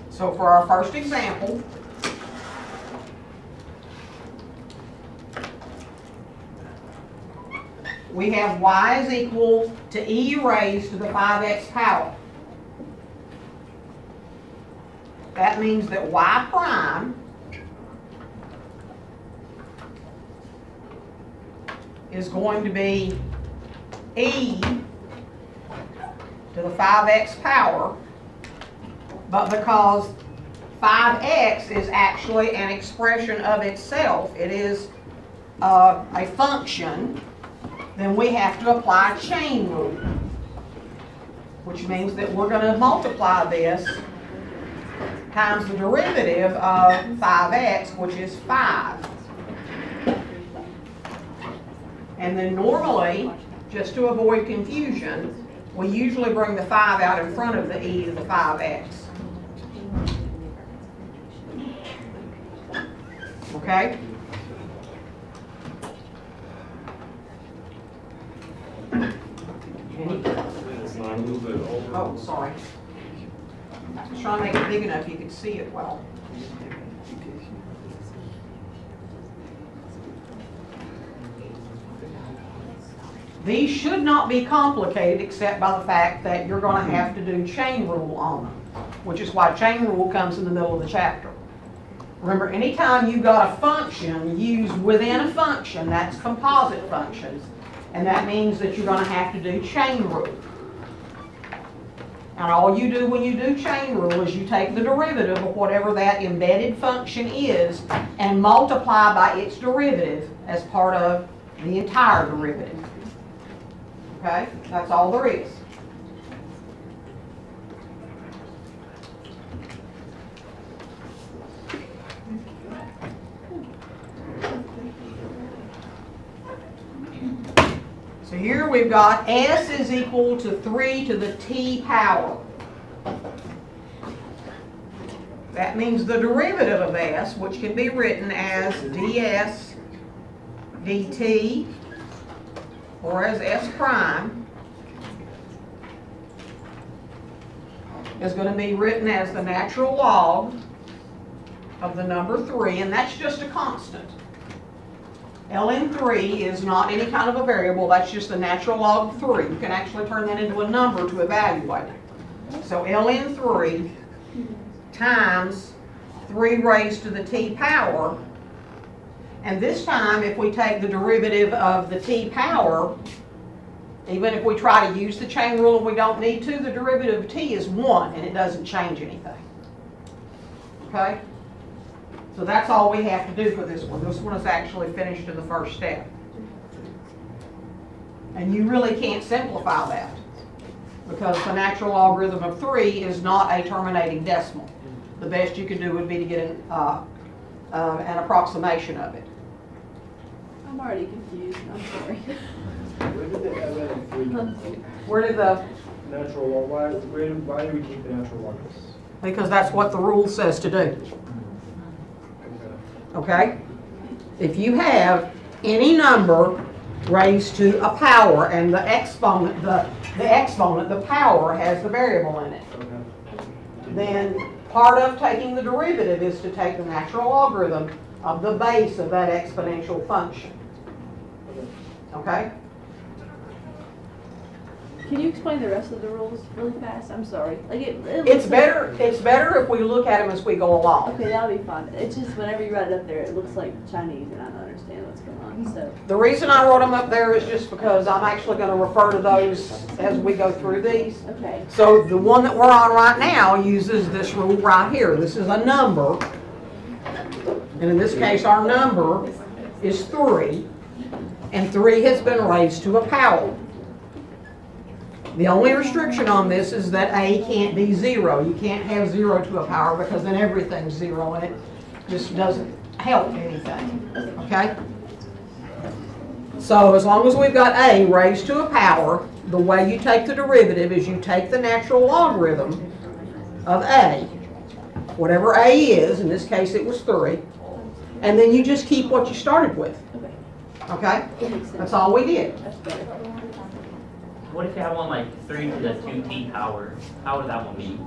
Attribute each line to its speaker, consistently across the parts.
Speaker 1: So for our first example, we have y is equal to e raised to the 5x power. That means that y prime is going to be e to the 5x power, but because 5x is actually an expression of itself, it is a function, then we have to apply chain rule, which means that we're going to multiply this times the derivative of 5x, which is 5. And then normally, just to avoid confusion, we usually bring the 5 out in front of the e to the 5x. Okay? Oh, sorry. I was trying to make it big enough you could see it well. These should not be complicated except by the fact that you're going to have to do chain rule on them, which is why chain rule comes in the middle of the chapter. Remember, anytime you've got a function used within a function, that's composite functions. And that means that you're going to have to do chain rule. And all you do when you do chain rule is you take the derivative of whatever that embedded function is and multiply by its derivative as part of the entire derivative. Okay? That's all there is. So here we've got s is equal to 3 to the t power. That means the derivative of s, which can be written as ds dt, or as s prime, is going to be written as the natural log of the number 3, and that's just a constant. ln3 is not any kind of a variable, that's just the natural log of 3. You can actually turn that into a number to evaluate it. So ln3 times 3 raised to the t power, and this time if we take the derivative of the t power, even if we try to use the chain rule and we don't need to, the derivative of t is 1 and it doesn't change anything. Okay? So that's all we have to do for this one. This one is actually finished in the first step. And you really can't simplify that because the natural logarithm of 3 is not a terminating decimal. The best you could do would be to get an approximation of it.
Speaker 2: I'm already confused. I'm sorry.
Speaker 3: Where did they add that in 3?
Speaker 1: Where did the...
Speaker 3: Natural log. Why do we keep the natural log?
Speaker 1: Because that's what the rule says to do. Okay? If you have any number raised to a power and the exponent, the power has the variable in it, then part of taking the derivative is to take the natural logarithm of the base of that exponential function. Okay?
Speaker 2: Can you explain the rest of the rules really fast? I'm sorry. Like
Speaker 1: it's better if we look at them as we go along.
Speaker 2: Okay, that'll be fun. It's just whenever you write it up there, it looks like Chinese, and I don't understand what's going on. So
Speaker 1: the reason I wrote them up there is just because I'm actually going to refer to those as we go through these.
Speaker 2: okay.
Speaker 1: So the one that we're on right now uses this rule right here. This is a number, and in this case, our number is 3, and 3 has been raised to a power. The only restriction on this is that a can't be 0. You can't have 0 to a power because then everything's 0 and it just doesn't help anything. Okay? So as long as we've got a raised to a power, the way you take the derivative is you take the natural logarithm of a, whatever a is, in this case it was 3, and then you just keep what you started with,
Speaker 2: Okay,
Speaker 1: okay?
Speaker 2: that makes sense.
Speaker 1: That's all we did.
Speaker 2: That's better.
Speaker 4: What if you have one like 3 to the 2t power? How would that one be?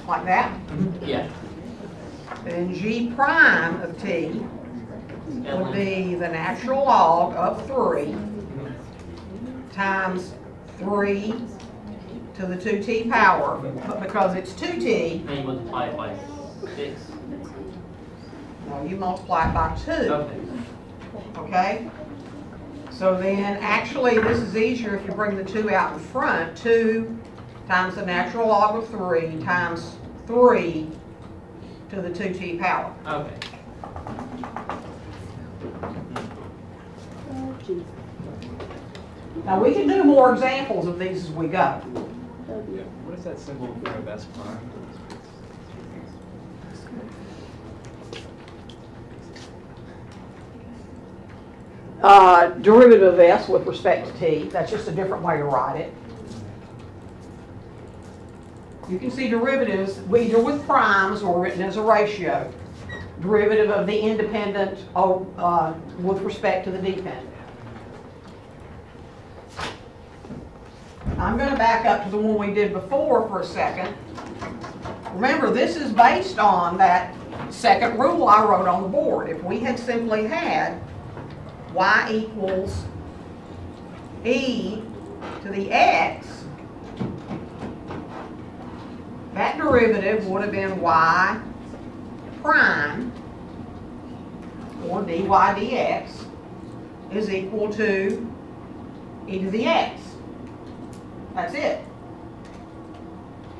Speaker 1: Like that.
Speaker 4: Yeah.
Speaker 1: Then g prime of t would be the natural log of 3 times 3 to the 2t power, but because it's 2t,
Speaker 4: Then you multiply it by 6.
Speaker 1: well, you multiply it by 2,
Speaker 4: Okay.
Speaker 1: okay? So then, actually, this is easier if you bring the 2 out in front. 2 times the natural log of 3 times 3 to the 2t power.
Speaker 4: Okay.
Speaker 2: Oh, geez.
Speaker 1: Now, we can do more examples of these as we go.
Speaker 2: That'd be-
Speaker 3: What is that symbol for a best prime?
Speaker 1: Derivative of s with respect to t, that's just a different way to write it. You can see derivatives either with primes or written as a ratio. Derivative of the independent with respect to the dependent. I'm going to back up to the one we did before for a second. Remember, this is based on that second rule I wrote on the board. If we had simply had y equals e to the x, that derivative would have been y prime, or dy dx, is equal to e to the x. That's it.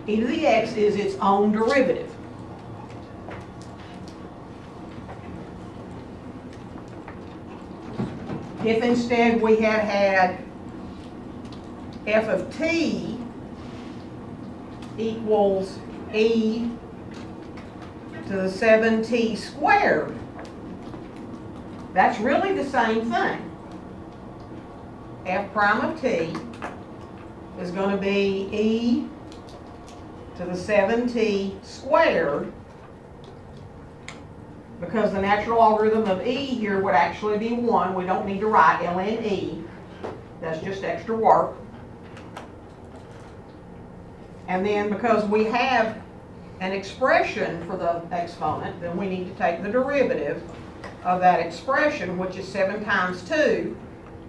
Speaker 1: E to the x is its own derivative. If instead we had had f of t equals e to the 7t squared, that's really the same thing. F prime of t is going to be e to the 7t squared, because the natural logarithm of e here would actually be 1. We don't need to write ln e. That's just extra work. And then because we have an expression for the exponent, then we need to take the derivative of that expression, which is 7 times 2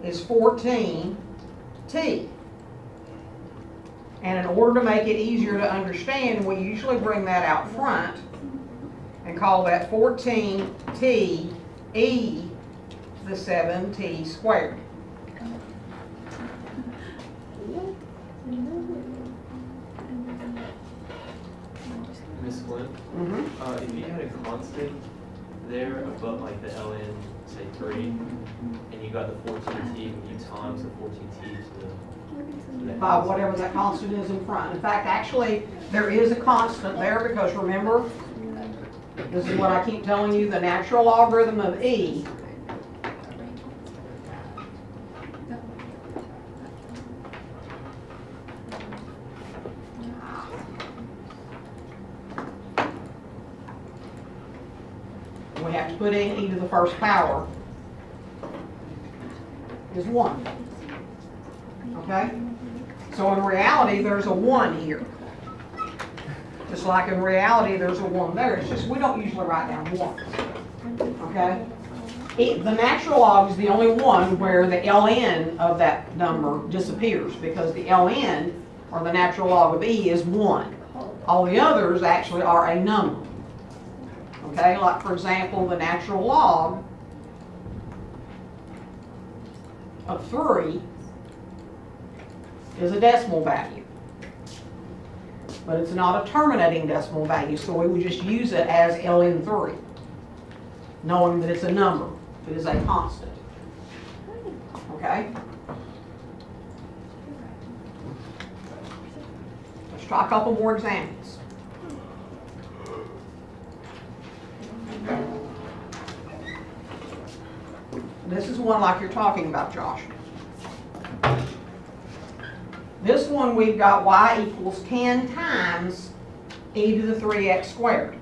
Speaker 1: is 14t. And in order to make it easier to understand, we usually bring that out front and call that 14t e to the 7t squared.
Speaker 5: Miss Flint, if you had a constant there above like the ln, say 3, and you got the 14t, and you times the 14t to the
Speaker 1: By whatever that constant is in front. In fact, actually, there is a constant there because remember, this is what I keep telling you, the natural logarithm of e we have to put in e to the first power is 1. Okay? So in reality, there's a 1 here. Just like in reality, there's a 1 there. It's just we don't usually write down 1s. Okay? The natural log is the only one where the ln of that number disappears, because the ln, or the natural log of e, is 1. All the others actually are a number. Okay? Like, for example, the natural log of 3 is a decimal value. But it's not a terminating decimal value, so we would just use it as ln 3, knowing that it's a number. It is a constant. Okay? Let's try a couple more examples. This is one like you're talking about, Josh. This one we've got y equals 10 times e to the 3x squared.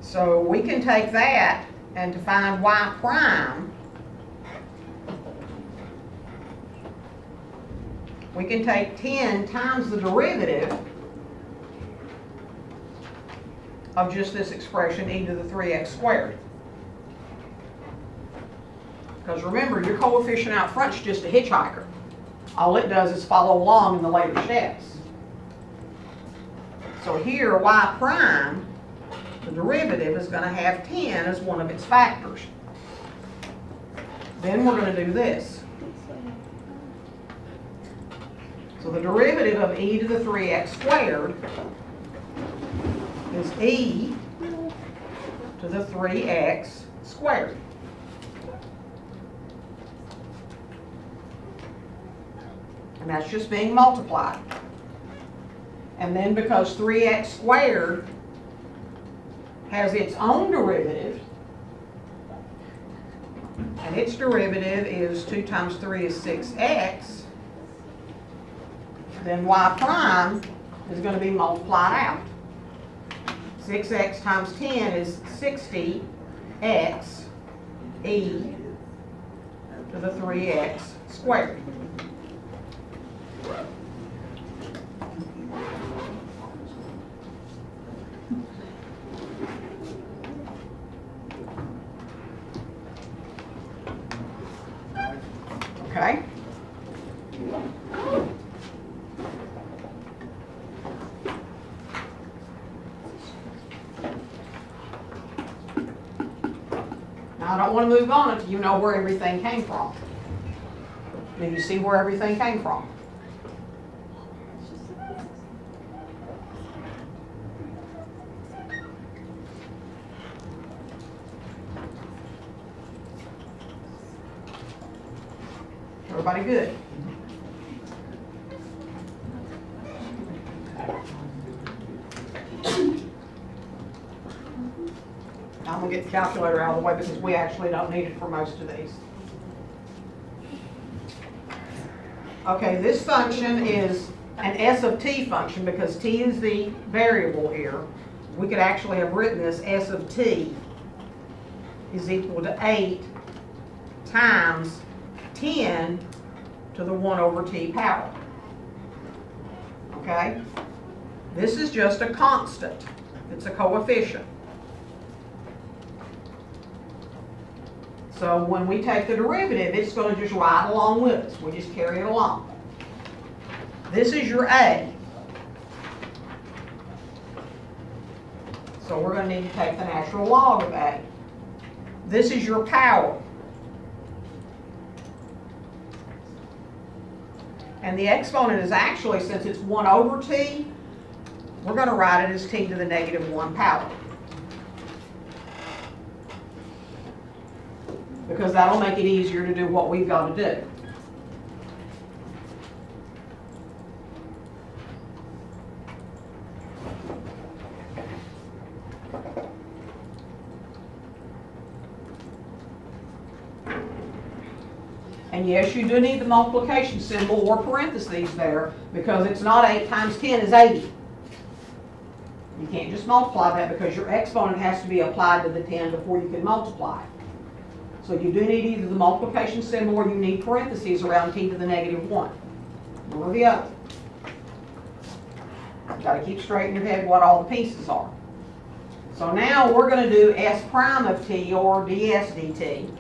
Speaker 1: So we can take that and to find y prime, we can take 10 times the derivative of just this expression e to the 3x squared. Because remember, your coefficient out front is just a hitchhiker. All it does is follow along in the later steps. So here, y prime, the derivative, is going to have 10 as one of its factors. Then we're going to do this. So the derivative of e to the 3x squared is e to the 3x squared. And that's just being multiplied. And then because 3x squared has its own derivative, and its derivative is 2 times 3 is 6x, then y prime is going to be multiplied out. 6x times 10 is 60x e to the 3x squared. Okay? Now I don't want to move on until you know where everything came from. Do you see where everything came from? Everybody good? I'm going to get the calculator out of the way because we actually don't need it for most of these. Okay, this function is an s of t function because t is the variable here. We could actually have written this s of t is equal to 8 times 10 to the 1 over t power. Okay? This is just a constant. It's a coefficient. So when we take the derivative, it's going to just ride along with us. We just carry it along. This is your a. So we're going to need to take the natural log of a. This is your power. And the exponent is actually, since it's 1 over t, we're going to write it as t to the negative 1 power. Because that'll make it easier to do what we've got to do. And yes, you do need the multiplication symbol or parentheses there because it's not 8 times 10 is 80. You can't just multiply that because your exponent has to be applied to the 10 before you can multiply. So you do need either the multiplication symbol or you need parentheses around t to the negative 1. One or the other. You've got to keep straight in your head what all the pieces are. So now we're going to do s prime of t or ds dt.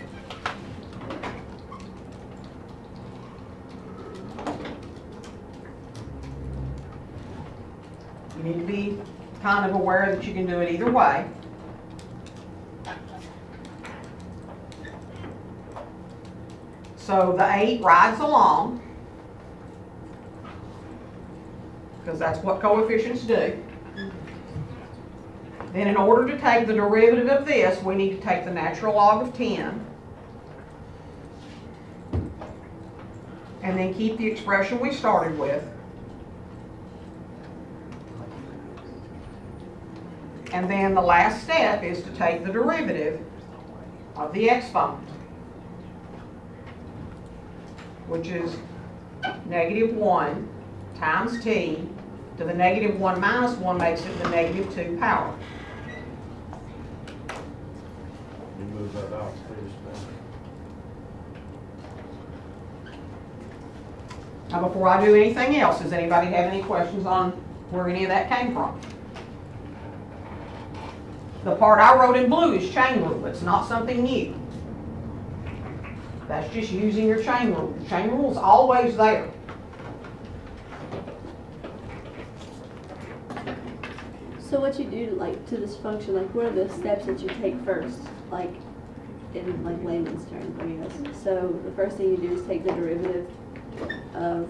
Speaker 1: You need to be kind of aware that you can do it either way. So the 8 rides along, because that's what coefficients do. Then in order to take the derivative of this, we need to take the natural log of 10. And then keep the expression we started with. And then the last step is to take the derivative of the exponent, which is -1 times t to the -1 minus 1 makes it the -2 power.
Speaker 6: You move that out, please.
Speaker 1: Now, before I do anything else, does anybody have any questions on where any of that came from? The part I wrote in blue is chain rule. It's not something new. That's just using your chain rule. The chain rule is always there.
Speaker 2: So what you do like to this function, like what are the steps that you take first, like in like layman's terms, I guess. So the first thing you do is take the derivative of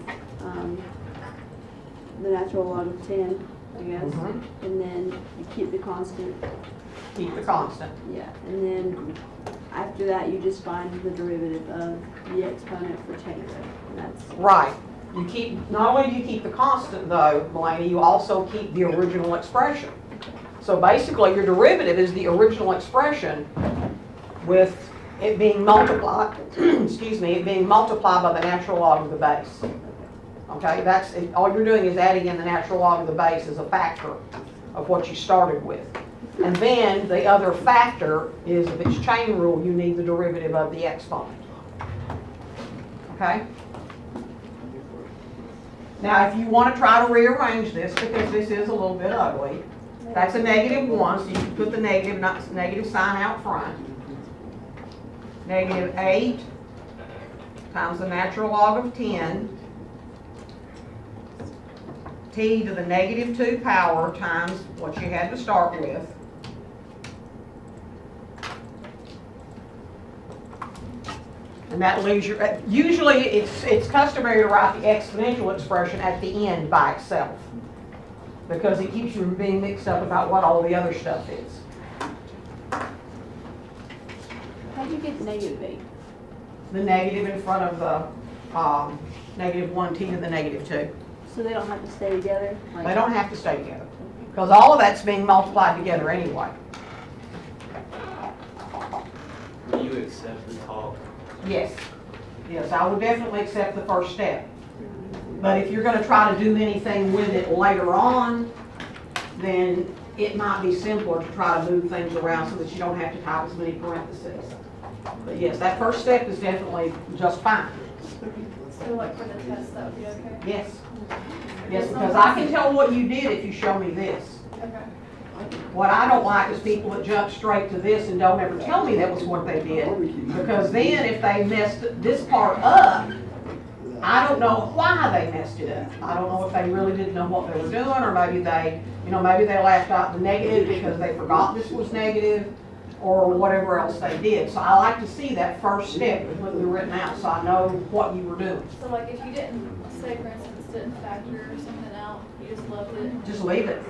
Speaker 2: the natural log of 10, I guess,
Speaker 1: Mhm.
Speaker 2: and then you keep the constant.
Speaker 1: Keep the constant.
Speaker 2: Yeah, and then after that you just find the derivative of the exponent for chain rule, and that's
Speaker 1: Right. You keep, not only do you keep the constant though, Melanie, you also keep the original expression. So basically your derivative is the original expression with it being multiplied, excuse me, it being multiplied by the natural log of the base. Okay, that's, all you're doing is adding in the natural log of the base as a factor of what you started with. And then the other factor is if it's chain rule, you need the derivative of the exponent. Okay? Now, if you want to try to rearrange this, because this is a little bit ugly, that's a -1, so you can put the negative sign out front. -8 times the natural log of 10, t to the -2 power times what you had to start with. And that leaves your, usually it's customary to write the exponential expression at the end by itself, because it keeps you from being mixed up about what all the other stuff is.
Speaker 2: how do you get -8?
Speaker 1: The negative in front of the -1 t to the -2.
Speaker 2: So they don't have to stay together? Like,
Speaker 1: They don't have to stay together, because all of that's being multiplied together anyway.
Speaker 5: Do you accept the talk?
Speaker 1: Yes. Yes, I would definitely accept the first step. But if you're gonna try to do anything with it later on, then it might be simpler to try to move things around so that you don't have to type as many parentheses. But yes, that first step is definitely just fine.
Speaker 7: So like for the test, that would be okay?
Speaker 1: Yes. Yes, because I can tell what you did if you show me this.
Speaker 7: Okay.
Speaker 1: What I don't like is people that jump straight to this and don't ever tell me that was what they did. Because then if they messed this part up, I don't know why they messed it up. I don't know if they really didn't know what they were doing, or maybe they, maybe they left out the negative because they forgot this was negative, or whatever else they did. So I like to see that first step completely written out so I know what you were doing.
Speaker 7: So like if you didn't, say for instance, didn't factor something out, you just left it?
Speaker 1: Just leave it.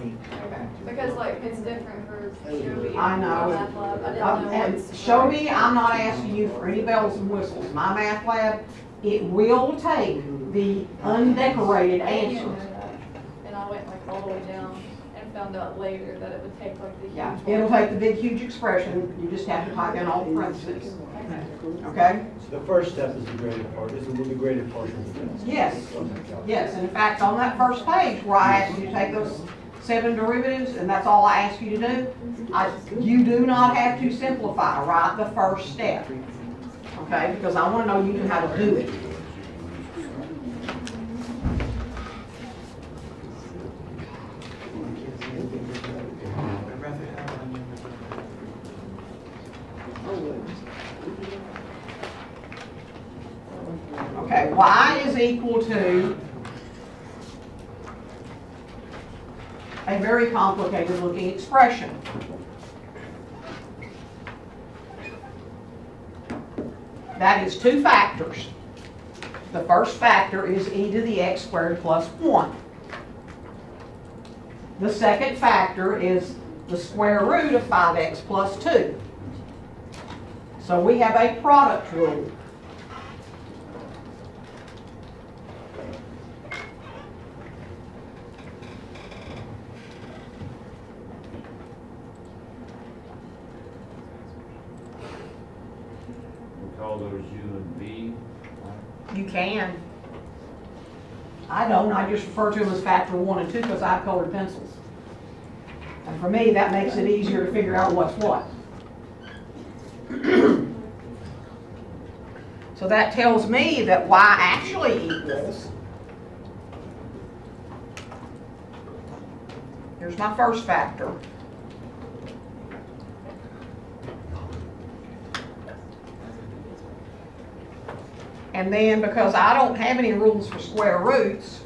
Speaker 7: Okay. Because like it's different for Shobi
Speaker 1: I know.
Speaker 7: and Math Lab. I didn't know
Speaker 1: And
Speaker 7: what's.
Speaker 1: Shobi, I'm not asking you for any bells and whistles. My math lab, it will take the undecorated
Speaker 7: You
Speaker 1: answer.
Speaker 7: know that. And I went like all the way down and found out later that it would take like the huge.
Speaker 1: Yeah,
Speaker 7: one.
Speaker 1: it'll take the big, huge expression. You just have to type in all the parentheses. Okay?
Speaker 6: So the first step is the graded part, is the graded portion of the test.
Speaker 1: Yes. Yes, and in fact, on that first page where I asked you to take those 7 derivatives, and that's all I ask you to do, you do not have to simplify, write the first step. Okay, because I want to know you know how to do it. Okay, y is equal to a very complicated looking expression. That is 2 factors. The first factor is e to the x squared plus 1. The second factor is the square root of 5x plus 2. So we have a product rule.
Speaker 8: call those U and V?
Speaker 1: You can. I don't, I just refer to them as factor 1 and 2 because I have colored pencils. And for me, that makes it easier to figure out what's what. So that tells me that y actually equals, here's my first factor. And then because I don't have any rules for square roots,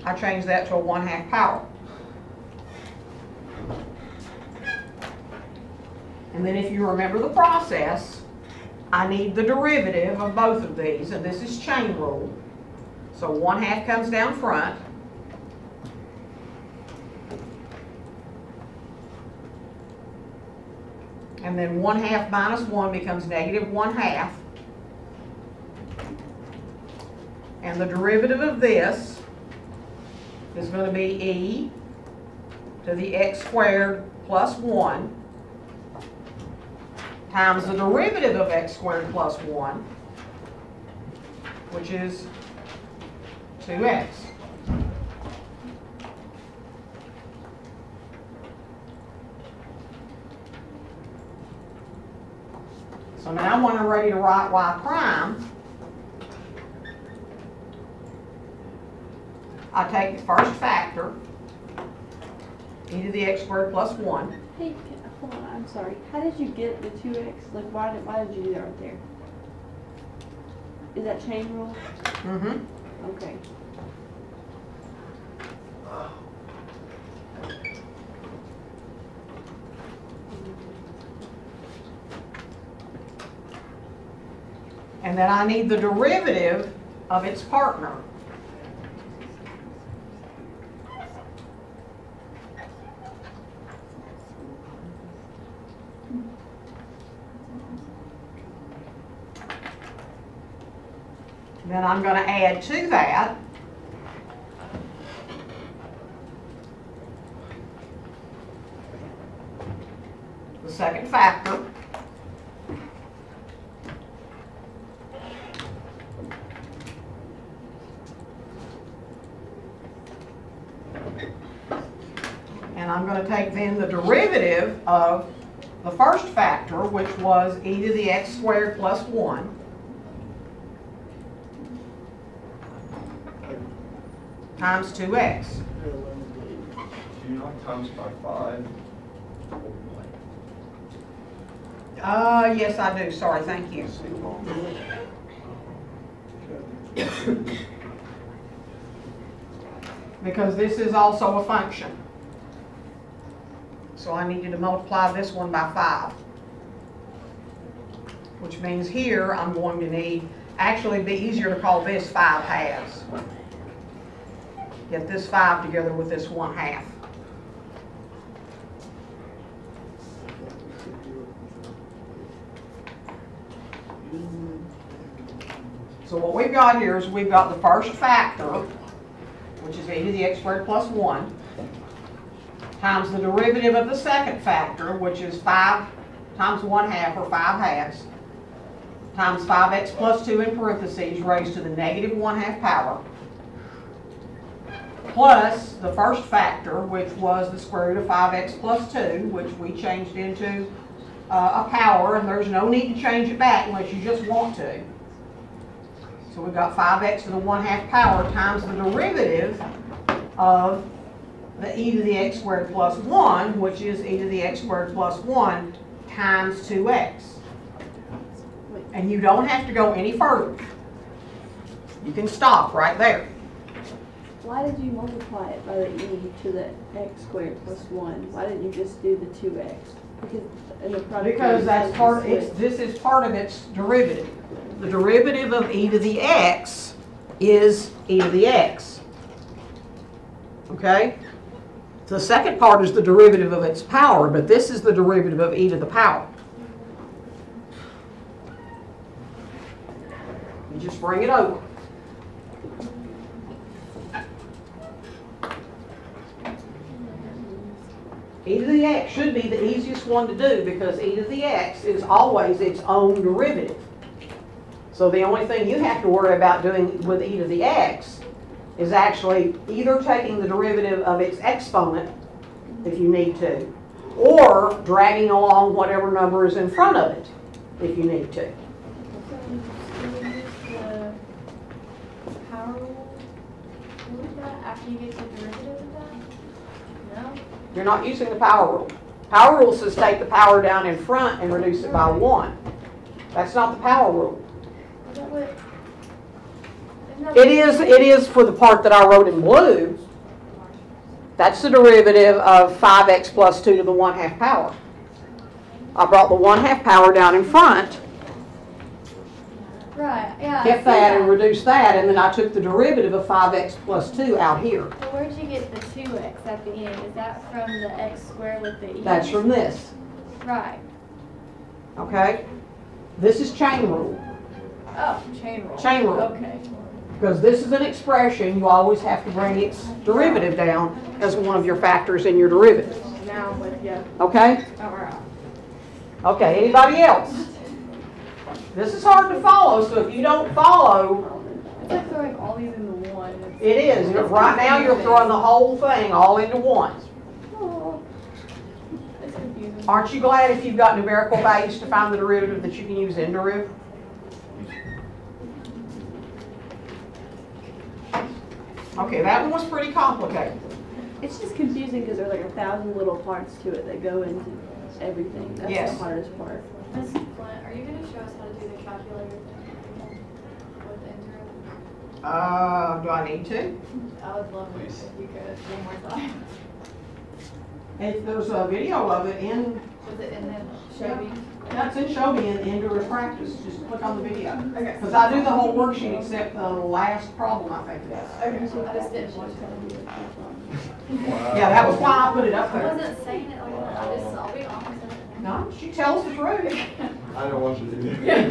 Speaker 1: I change that to a 1/2 power. And then if you remember the process, I need the derivative of both of these, and this is chain rule. So 1/2 comes down front. And then 1/2 minus 1 becomes negative 1/2. And the derivative of this is going to be e to the x squared plus 1 times the derivative of x squared plus 1, which is 2x. So now when I'm ready to write y prime, I take the first factor, e to the x squared plus 1.
Speaker 2: Hey, hold on, I'm sorry. How did you get the 2x? Like, why did you do that right there? Is that chain rule?
Speaker 1: Mm-hmm.
Speaker 2: Okay.
Speaker 1: And then I need the derivative of its partner. Then I'm going to add to that the second factor. And I'm going to take then the derivative of the first factor, which was e to the x squared plus 1. Times 2x.
Speaker 6: Do you not times by 5?
Speaker 1: Yes, I do. Sorry, thank you. Because this is also a function. So I need you to multiply this one by 5. Which means here I'm going to need, actually it'd be easier to call this 5/2. Get this 5 together with this 1/2. So what we've got here is we've got the first factor, which is e to the x squared plus 1, times the derivative of the second factor, which is 5 times 1/2 or 5/2, times 5x plus 2 in parentheses raised to the negative 1/2 power, plus the first factor, which was the square root of 5x plus 2, which we changed into a power, and there's no need to change it back unless you just want to. So we've got 5x to the 1/2 power times the derivative of the e to the x squared plus 1, which is e to the x squared plus 1 times 2x. And you don't have to go any further. You can stop right there.
Speaker 2: Why did you multiply it by the e to the x squared plus 1? Why didn't you just do the 2x? Because in the product.
Speaker 1: Because that's part. This is part of its derivative. The derivative of e to the x is e to the x. Okay? So the second part is the derivative of its power, but this is the derivative of e to the power. You just bring it over. E to the x should be the easiest one to do because e to the x is always its own derivative. So the only thing you have to worry about doing with e to the x is actually either taking the derivative of its exponent, if you need to, or dragging along whatever number is in front of it, if you need to.
Speaker 7: The power rule, with that, after you get to the derivative of that? No?
Speaker 1: You're not using the power rule. Power rule says take the power down in front and reduce it by 1. That's not the power rule.
Speaker 7: Is that what?
Speaker 1: It is for the part that I wrote in blue. That's the derivative of 5x plus 2 to the 1/2 power. I brought the 1/2 power down in front,
Speaker 7: Right, yeah. I
Speaker 1: kept
Speaker 7: see
Speaker 1: that and reduced that, and then I took the derivative of 5x plus 2 out here.
Speaker 7: But where'd you get the 2x at the end? Is that from the x squared with the e?
Speaker 1: That's from this,
Speaker 7: Right.
Speaker 1: okay? This is chain rule.
Speaker 7: Oh, chain rule.
Speaker 1: Chain rule.
Speaker 7: Okay.
Speaker 1: Because this is an expression, you always have to bring its derivative down as one of your factors in your derivative,
Speaker 7: Now I'm with you.
Speaker 1: okay?
Speaker 7: Alright.
Speaker 1: Okay, anybody else? This is hard to follow, so if you don't follow,
Speaker 7: It's like throwing all these into one.
Speaker 1: it is. Right now, you're throwing the whole thing all into one.
Speaker 7: Oh, it's confusing.
Speaker 1: Aren't you glad if you've got numerical values to find the derivative that you can use in derivative? Okay, that one was pretty complicated.
Speaker 2: It's just confusing because there's like 1,000 little parts to it that go into everything. That's
Speaker 1: Yes.
Speaker 2: the hardest part.
Speaker 7: Miss Flint, are you gonna show us how to do the calculator with the interim?
Speaker 1: Do I need to?
Speaker 7: I would love it if you could, one more time.
Speaker 1: If there's a video of it in,
Speaker 7: Was it in the Chevy?
Speaker 1: that's in Show Me in Endurance Practice, just click on the video.
Speaker 7: Okay.
Speaker 1: Because I do the whole worksheet except the last problem, I think it is.
Speaker 7: Okay, I just didn't want to.
Speaker 1: Yeah, that was why I put it up
Speaker 7: I
Speaker 1: there.
Speaker 7: wasn't saying it like that, I'll be honest.
Speaker 1: No, she tells the truth.
Speaker 6: I don't want you to do that.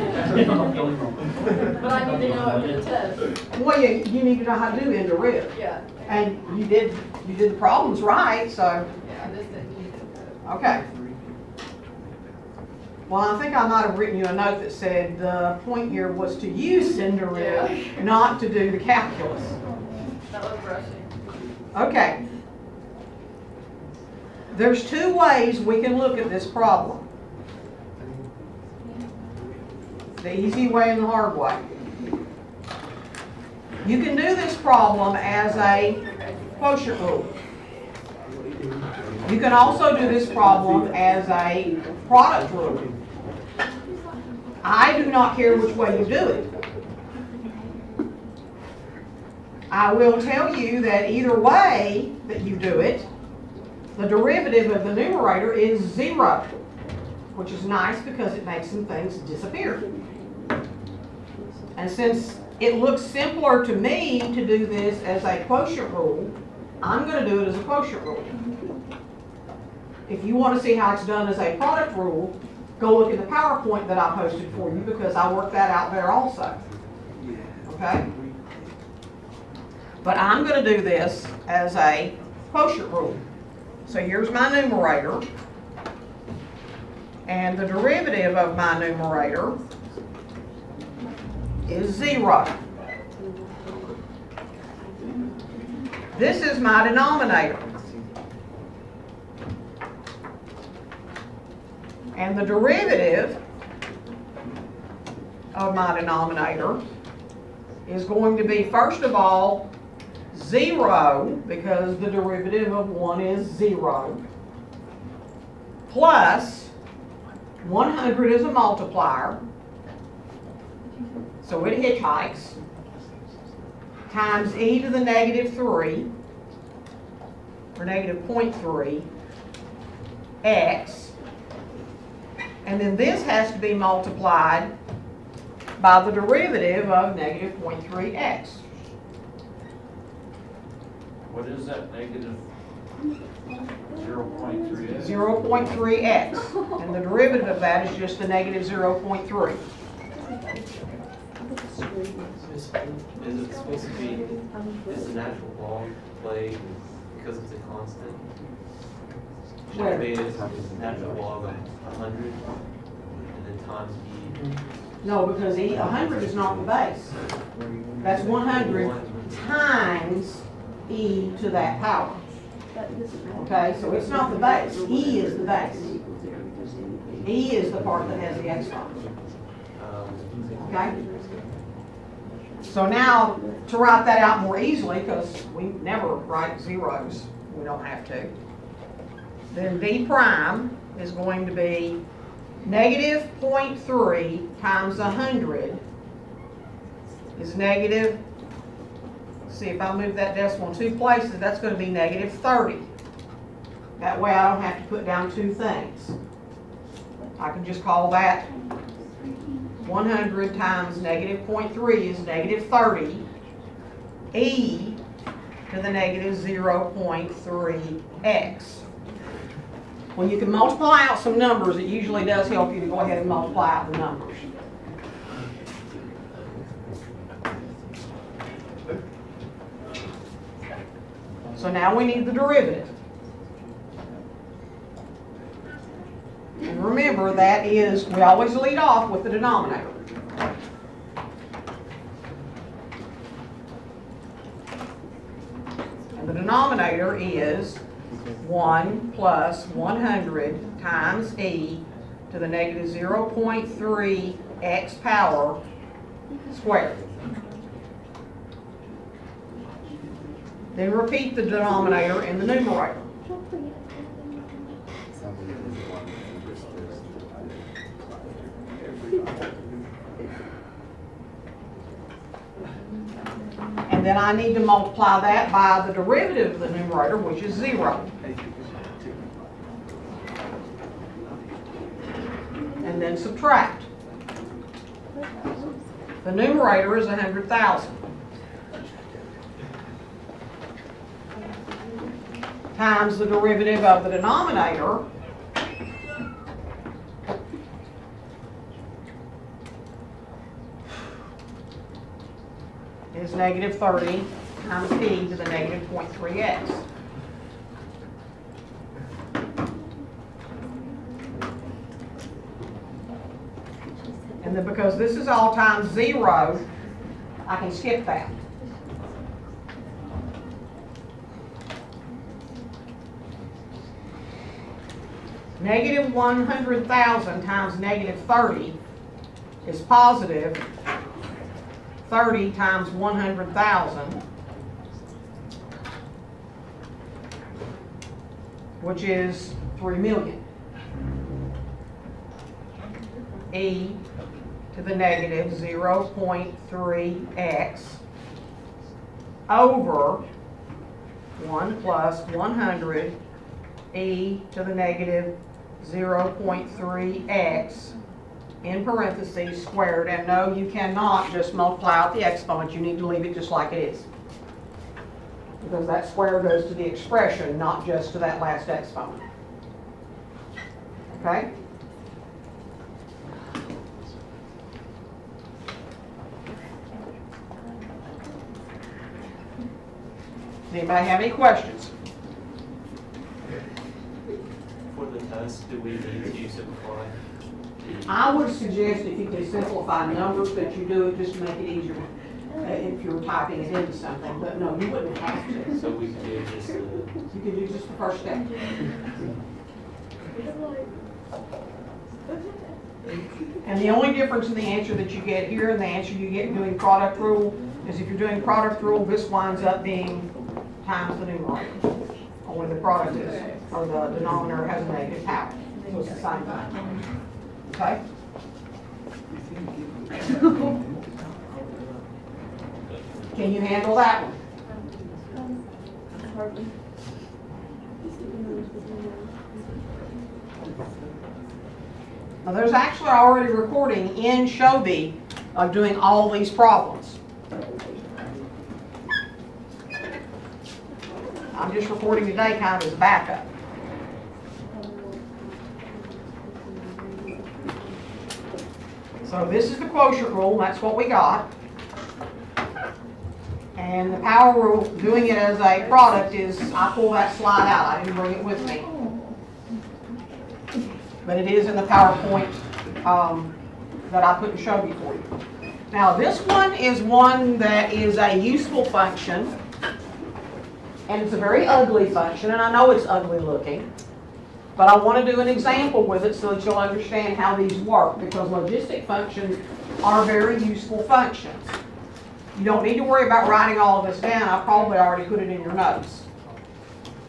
Speaker 7: But I need to know it for the test.
Speaker 1: Well, you need to know how to do derivative.
Speaker 7: Yeah.
Speaker 1: And you did the problems right, so,
Speaker 7: Yeah, I just didn't use it.
Speaker 1: okay. Well, I think I might have written you a note that said the point here was to use derivative, not to do the calculus.
Speaker 7: That was rushing.
Speaker 1: Okay. There's two ways we can look at this problem. The easy way and the hard way. You can do this problem as a quotient rule. You can also do this problem as a product rule. I do not care which way you do it. I will tell you that either way that you do it, the derivative of the numerator is 0, which is nice because it makes some things disappear. And since it looks simpler to me to do this as a quotient rule, I'm going to do it as a quotient rule. If you want to see how it's done as a product rule, go look at the PowerPoint that I posted for you because I worked that out there also. Okay? But I'm going to do this as a quotient rule. So here's my numerator. And the derivative of my numerator is 0. This is my denominator. And the derivative of my denominator is going to be, first of all, 0, because the derivative of 1 is 0, plus 100 is a multiplier, so it hitchhikes, times e to the negative 3, or negative 0.3, x, and then this has to be multiplied by the derivative of negative 0.3x.
Speaker 8: What is that, negative 0.3x?
Speaker 1: 0.3x, and the derivative of that is just the negative 0.3.
Speaker 5: Is it supposed to be, is the natural log play because it's a constant?
Speaker 1: Where?
Speaker 5: beta is natural log of 100, and then times e.
Speaker 1: No, because 100 is not the base. That's 100 times e to that power.
Speaker 2: That doesn't matter.
Speaker 1: Okay, so it's not the base. E is the base. E is the part that has the exponent. Okay? So now, to write that out more easily, because we never write zeros, we don't have to, then v prime is going to be negative 0.3 times 100 is negative, see if I move that decimal 2 places, that's going to be negative 30. That way I don't have to put down two things. I can just call that 100 times negative 0.3 is negative 30, e to the negative 0.3x. When you can multiply out some numbers, it usually does help you to go ahead and multiply out the numbers. So now we need the derivative. And remember, that is, we always lead off with the denominator. And the denominator is 1 plus 100 times e to the negative 0.3x power squared. Then repeat the denominator in the numerator. And then I need to multiply that by the derivative of the numerator, which is 0. And then subtract. The numerator is 100,000. Times the derivative of the denominator, is negative 30 times e to the negative 0.3x. And then because this is all times 0, I can skip that. Negative 100,000 times negative 30 is positive 30 times 100,000, which is 3 million. E to the negative 0.3x over 1 plus 100 e to the negative 0.3x in parentheses squared. And no, you cannot just multiply out the exponent. You need to leave it just like it is, because that square goes to the expression, not just to that last exponent. Okay? Does anybody have any questions?
Speaker 5: For the test, do we need to simplify?
Speaker 1: I would suggest if you can simplify numbers that you do it just to make it easier if you're typing it into something. But no, you wouldn't have to.
Speaker 5: So we can do just the,
Speaker 1: You can do just the first step. And the only difference in the answer that you get here and the answer you get doing product rule is if you're doing product rule, this winds up being times the numerator. Only the product is, or the denominator has a negative power. So it's the same thing. Okay? Can you handle that one?
Speaker 2: Hardly.
Speaker 1: Now there's actually already a recording in Shobi of doing all these problems. I'm just recording today kind of as a backup. So this is the quotient rule, that's what we got. And the power rule, doing it as a product is, I pull that slide out, I didn't bring it with me. but it is in the PowerPoint that I couldn't show you for you. Now this one is one that is a useful function, and it's a very ugly function, and I know it's ugly looking, but I want to do an example with it so that you'll understand how these work, because logistic functions are very useful functions. You don't need to worry about writing all of this down. I probably already put it in your notes.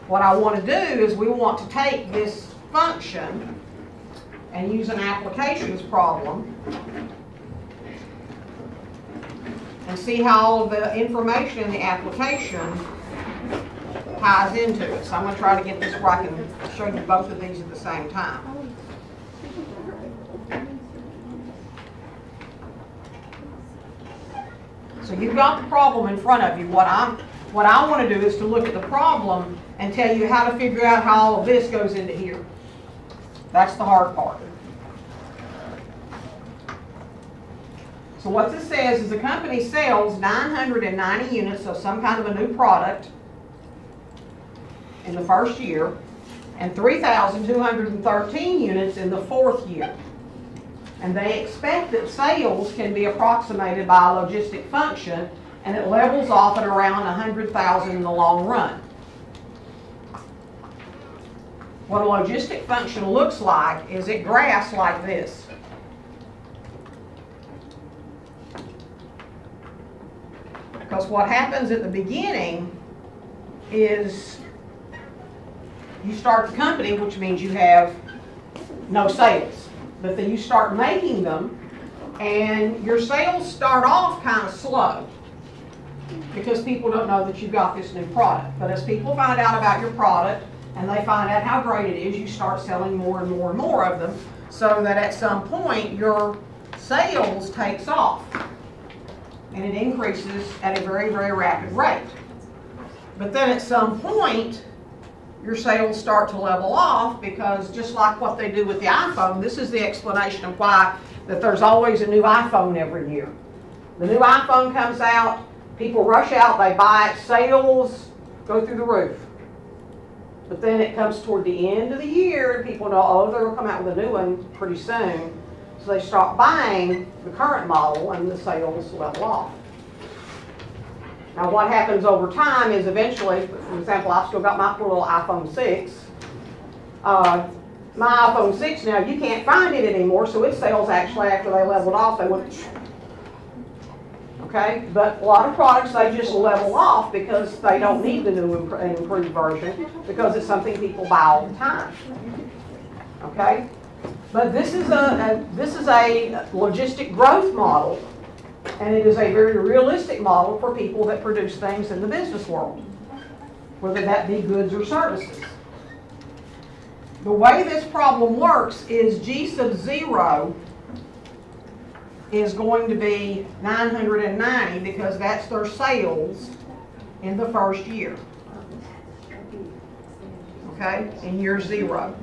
Speaker 1: What I want to do is we want to take this function and use an applications problem and see how all of the information in the application ties into it. So I'm going to try to get this where I can show you both of these at the same time. So you've got the problem in front of you. What I want to do is to look at the problem and tell you how to figure out how all of this goes into here. That's the hard part. So what this says is the company sells 990 units of some kind of a new product in the first year and 3,213 units in the fourth year. And they expect that sales can be approximated by a logistic function, and it levels off at around 100,000 in the long run. What a logistic function looks like is it graphs like this. Because what happens at the beginning is you start the company, which means you have no sales. But then you start making them, and your sales start off kind of slow because people don't know that you've got this new product. But as people find out about your product and they find out how great it is, you start selling more and more and more of them, so that at some point your sales takes off. And it increases at a very, very rapid rate. But then at some point, your sales start to level off, because just like what they do with the iPhone, this is the explanation of why that there's always a new iPhone every year. The new iPhone comes out, people rush out, they buy it, sales go through the roof. But then it comes toward the end of the year, and people know, oh, they're going to come out with a new one pretty soon. So they start buying the current model, and the sales level off. Now what happens over time is eventually, for example, I've still got my poor little iPhone 6. My iPhone 6 now, you can't find it anymore, so its sales actually, after they leveled off, they went, okay? But a lot of products, they just level off because they don't need the new and improved version, because it's something people buy all the time, okay? But this is a logistic growth model, and it is a very realistic model for people that produce things in the business world, whether that be goods or services. The way this problem works is G sub 0 is going to be 990, because that's their sales in the first year, okay, in year 0.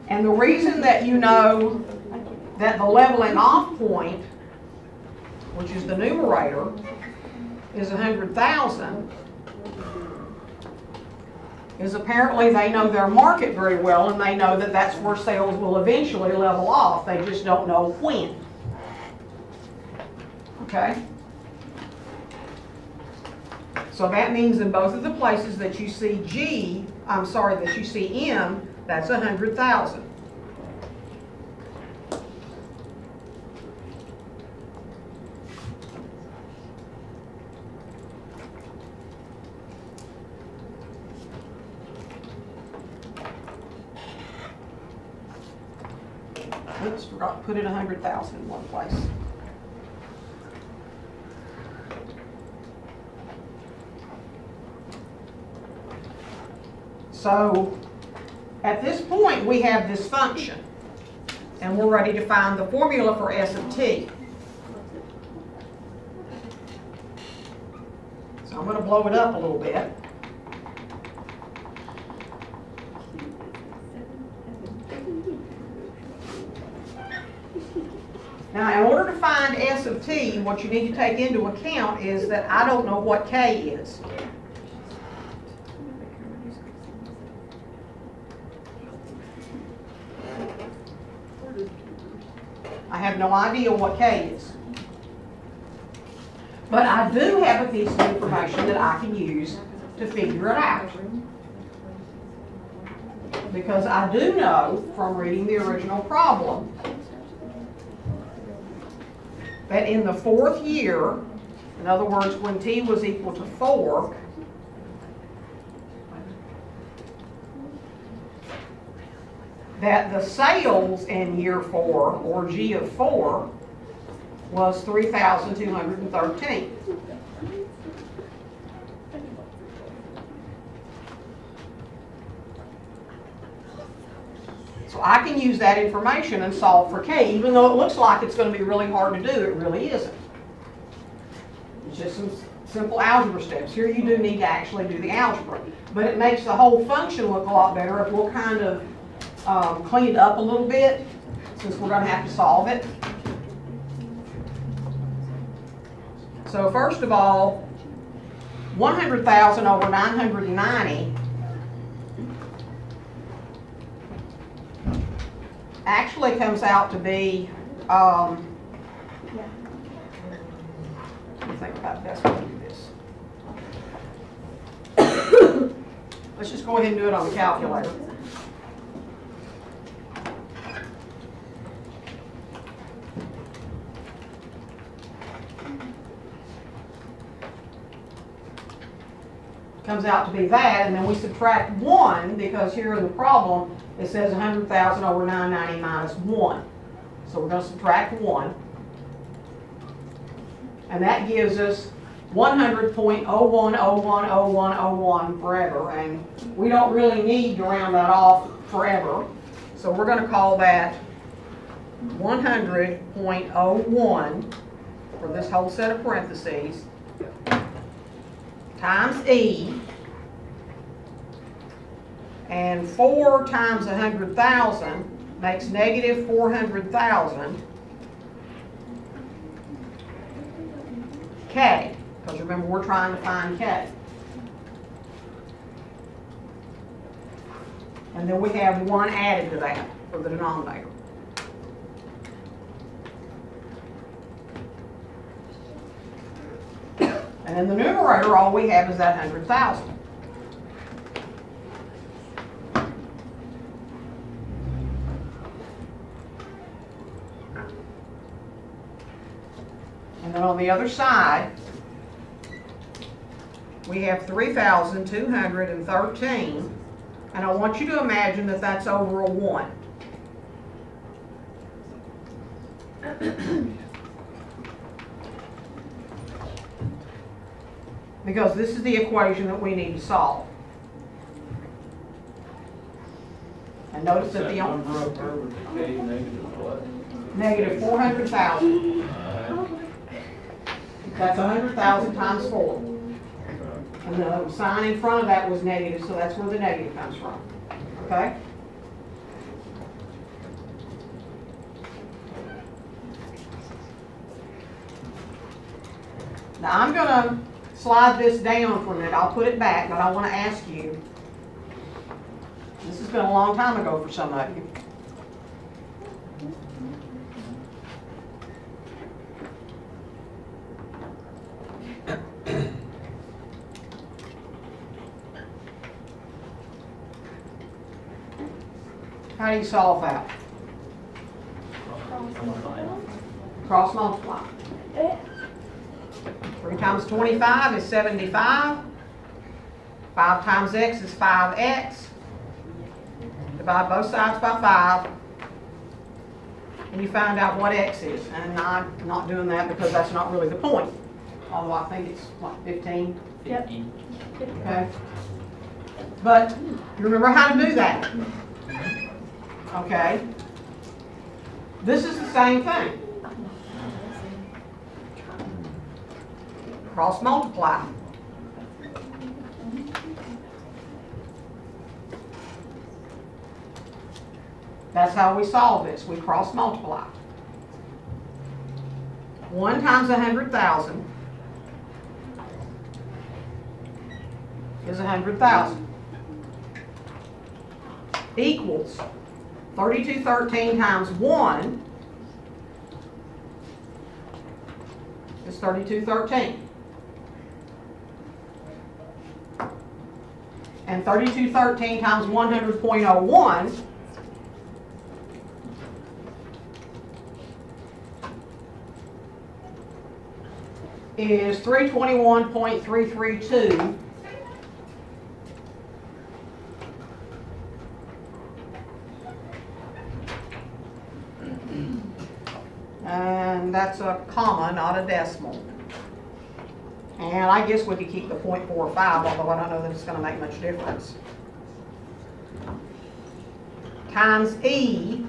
Speaker 1: And the reason that you know that the leveling off point, which is the numerator, is 100,000, is apparently they know their market very well, and they know that that's where sales will eventually level off. They just don't know when. Okay? So that means in both of the places that you see that you see M, that's 100,000. Oops, forgot to put in 100,000 in one place. So at this point, we have this function, and we're ready to find the formula for S of t. So I'm going to blow it up a little bit. Now, in order to find find S of t, what you need to take into account is that I don't know what k is. I have no idea what k is. But I do have a piece of information that I can use to figure it out. Because I do know from reading the original problem that in the 4th year, in other words, when t was equal to 4, that the sales in year 4, or G of 4, was 3,213. So I can use that information and solve for k, even though it looks like it's going to be really hard to do, it really isn't. It's just some simple algebra steps. Here you do need to actually do the algebra. But it makes the whole function look a lot better if we'll kind of clean it up a little bit, since we're going to have to solve it. So first of all, 100,000 over 990 actually comes out to be, let me think about the best way to do this. Let's just go ahead and do it on the calculator. Comes out to be that, and then we subtract 1, because here in the problem it says 100,000 over 990 minus 1. So we're going to subtract 1. And that gives us 100.01010101 forever. And we don't really need to round that off forever. So we're going to call that 100.01 for this whole set of parentheses times E, and 4 times 100,000 makes negative 400,000 K, because remember we're trying to find K. And then we have 1 added to that for the denominator. And in the numerator, all we have is that 100,000. And then on the other side, we have 3,213. And I want you to imagine that that's over a 1. Because this is the equation that we need to solve. And notice that the
Speaker 8: number up there with the K negative what?
Speaker 1: negative 400,000. That's 100,000 times 4. And the sign in front of that was negative, so that's where the negative comes from. Okay? Now I'm going to slide this down for a minute. I'll put it back, but I want to ask you, this has been a long time ago for some of you. How do you solve that? Cross multiply. 3 times 25 is 75. 5 times x is 5x. Divide both sides by 5. And you find out what x is. And I'm not doing that because that's not really the point. Although I think it's, what, 15?
Speaker 4: 50.
Speaker 1: Okay. But you remember how to do that. Okay. This is the same thing. Cross multiply. That's how we solve this. We cross multiply. 1 times 100,000 is 100,000. Equals 3213 times 1 is 3213. And 3213 times 100.01 is 321.332. And that's a comma, not a decimal. And I guess we could keep the 0.45, although I don't know that it's going to make much difference. Times e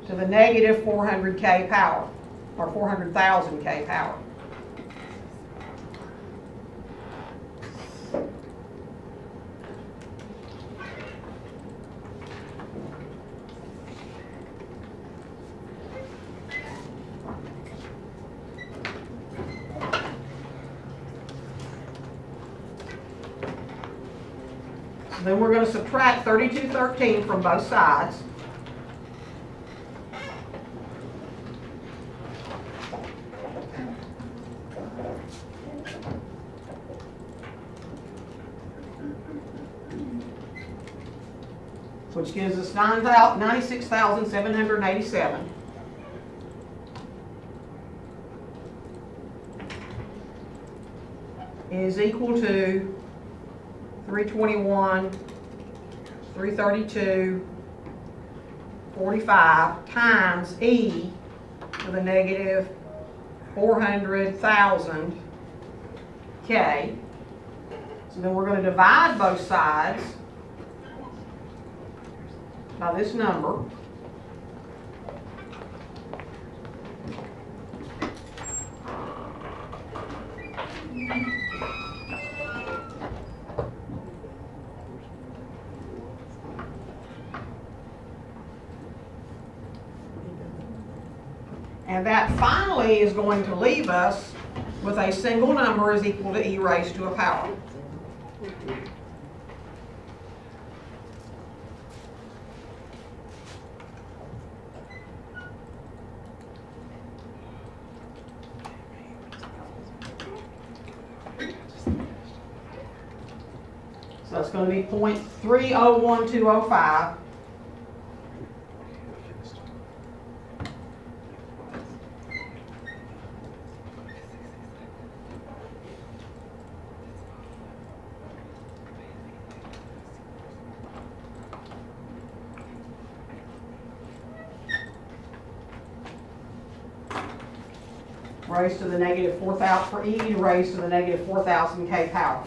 Speaker 1: to the negative 400k power, or 400,000k power. Then we're going to subtract 3213 from both sides. Which gives us 96,787. Is equal to 321, 332, 45 times e to the negative 400,000 k. So then we're going to divide both sides by this number. And that finally is going to leave us with a single number is equal to e raised to a power. So it's going to be 0.301205. Raised to the negative 4,000 for e raised to the negative 4,000 k power.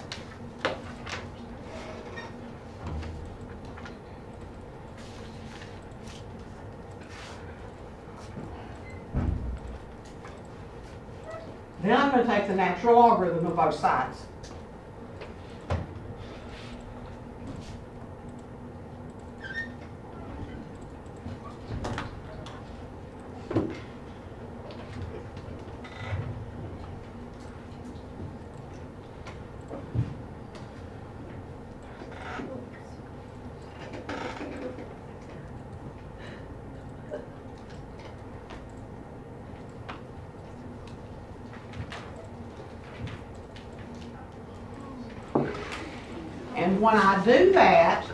Speaker 1: Then I'm going to take the natural logarithm of both sides. And when I do that,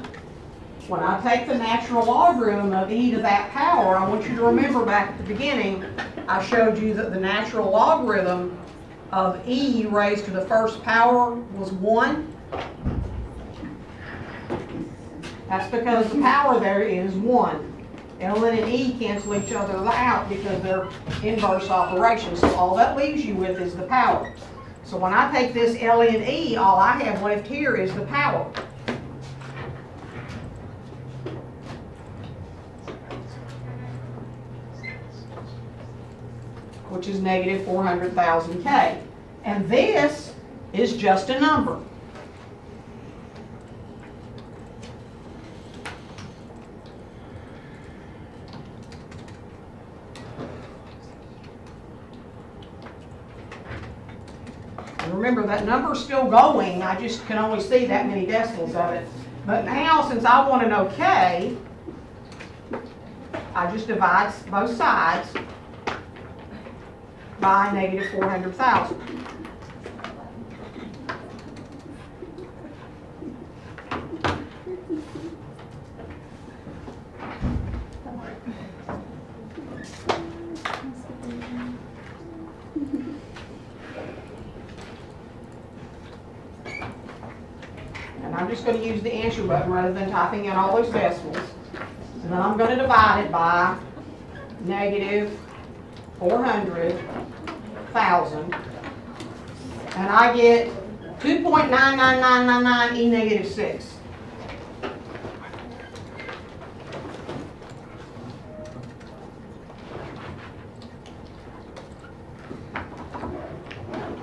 Speaker 1: when I take the natural logarithm of e to that power, I want you to remember back at the beginning, I showed you that the natural logarithm of e raised to the first power was 1. That's because the power there is 1. ln and e cancel each other out because they're inverse operations. So all that leaves you with is the power. So when I take this ln e, all I have left here is the power. Which is negative 400,000 k. And this is just a number. that number's still going, I just can only see that many decimals of it. But now, since I want to know K, I just divide both sides by negative 400,000. And I'm just going to use the answer button rather than typing in all those decimals. And then I'm going to divide it by negative 400,000. And I get 2.99999 e negative 6.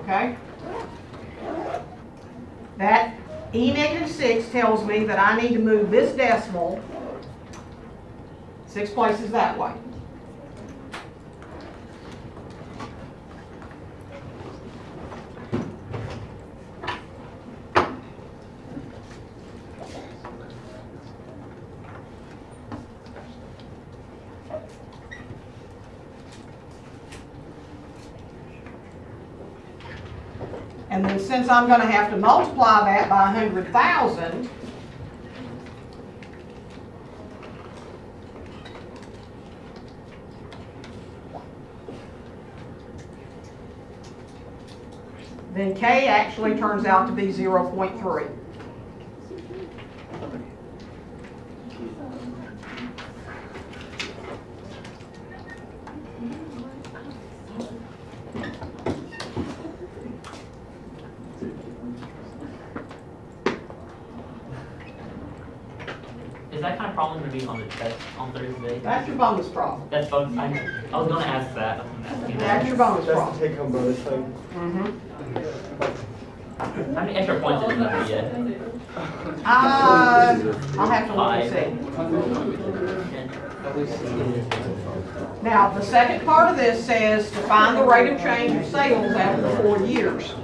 Speaker 1: Okay? That e negative 6 tells me that I need to move this decimal 6 places that way. And then since I'm going to have to multiply that by 100,000, then K actually turns out to be 0.3.
Speaker 4: Is that kind of problem going to be on the test on Thursday?
Speaker 1: That's your bonus problem.
Speaker 4: That's bonus. I was going to ask that. I was gonna ask you
Speaker 1: That's
Speaker 4: that.
Speaker 1: your bonus
Speaker 6: That's
Speaker 1: problem.
Speaker 6: the take-home bonus thing.
Speaker 4: How many extra points is that yet?
Speaker 1: I'll have to look and see. Now, the second part of this says to find the rate of change of sales after 4 years.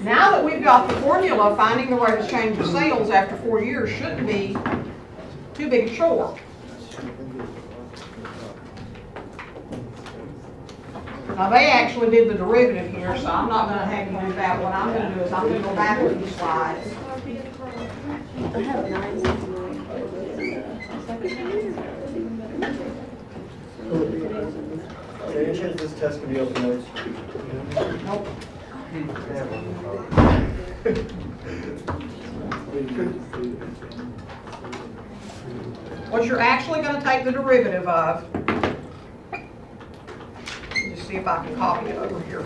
Speaker 1: Now that we've got the formula, finding the rate of change of sales after 4 years shouldn't be too big a chore. Now, they actually did the derivative here, so I'm not going to have you do that. What I'm going to do is I'm going to go back with these slides.
Speaker 2: I have 9.
Speaker 6: Any chance this test can be open notes?
Speaker 1: Nope. What you're actually going to take the derivative of, just see if I can copy it over here.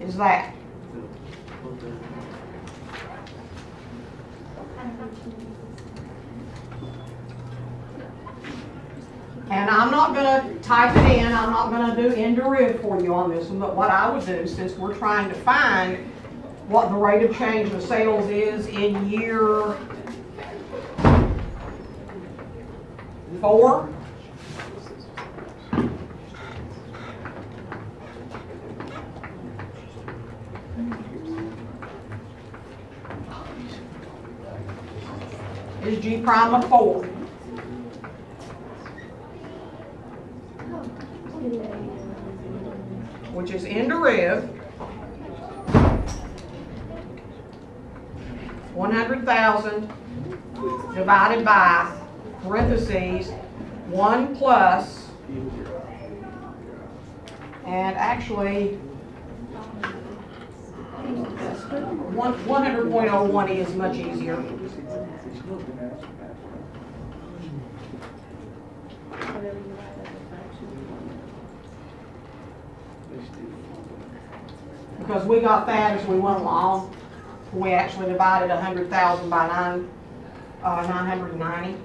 Speaker 1: Is that? And I'm not going to type it in, I'm not going to do inderiv for you on this one, but what I would do, since we're trying to find what the rate of change of sales is in year 4, is G prime of 4. Which is inderiv 100,000 divided by parentheses 1 plus, and actually 100.01 is much easier.
Speaker 2: Whatever you write as a fraction.
Speaker 1: Because we got that as we went along. We actually divided 100,000 by 990.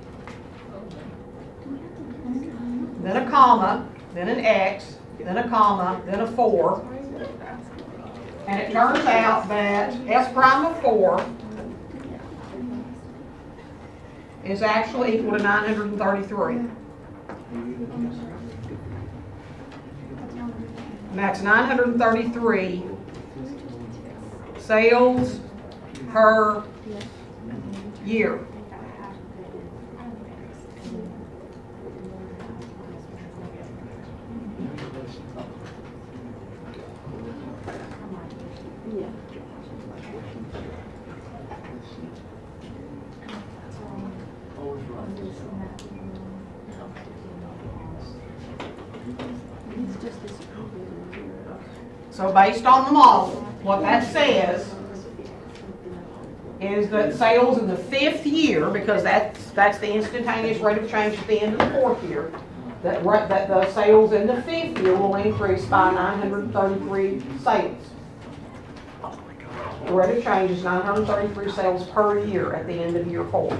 Speaker 1: Then a comma, then an X, then a comma, then a 4. And it turns out that S prime of 4 is actually equal to 933. And that's 933 sales per year.
Speaker 2: Yeah. It's just this.
Speaker 1: So based on the model, what that says is that sales in the 5th year, because that's the instantaneous rate of change at the end of the 4th year, that the sales in the 5th year will increase by 933 sales. The rate of change is 933 sales per year at the end of year 4.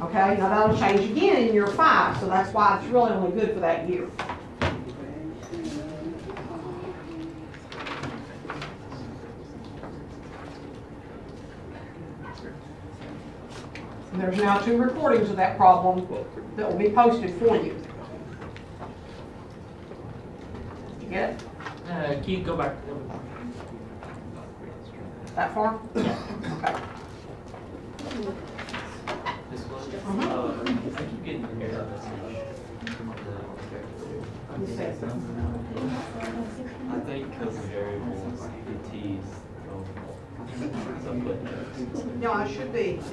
Speaker 1: Okay, now that'll change again in year 5, so that's why it's really only good for that year. And there's now 2 recordings of that problem that will be posted for you. Did you get it?
Speaker 4: Can you go back?
Speaker 1: That far?
Speaker 4: Yeah.
Speaker 1: Okay.
Speaker 5: This one,
Speaker 1: Mhm.
Speaker 5: I keep getting an error message on
Speaker 1: You said so.
Speaker 5: I think because the variables, the t's, so I put
Speaker 1: No, it should be X.